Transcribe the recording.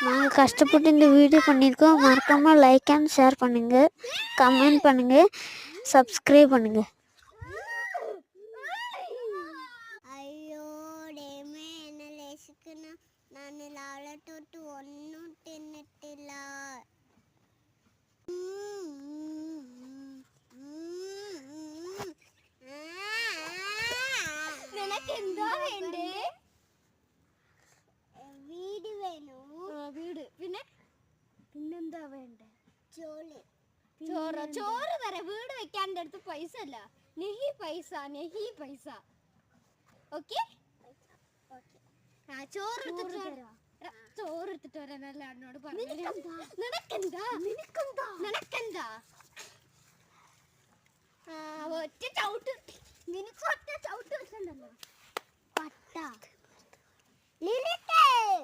நாங்கள் கஷ்டப்பட்டு இந்த வீடியோ பண்ணியிருக்கோம். மறக்காமல் லைக் அண்ட் ஷேர் பண்ணுங்கள், கமெண்ட் பண்ணுங்கள், சப்ஸ்கிரைப் பண்ணுங்கள். അയ്യോ ഡേമേ എന്നെ ലേശിക്കുന്ന ഞാൻ രാവിലെ തൊട്ട് ഒന്നും തിന്നിട്ടില്ല. നിനക്കെന്താ വേണ്ടേ? വീട് വേണോ? വീട്. പിന്നെന്താ വേണ്ടേ? ചോറ് വരെ. വീട് വെക്കാൻ അടുത്ത് പൈസ അല്ല. നെഹി പൈസ. ഓക്കെ ചോറ് എടുത്തിട്ട് വരാനല്ല എന്നോട് പറഞ്ഞു. നിനക്കെന്താ ഒറ്റ ചവിട്ട്. നിനക്ക് ഒറ്റ ചവിട്ട് വെച്ചിട്ടുണ്ടല്ലോ പട്ട.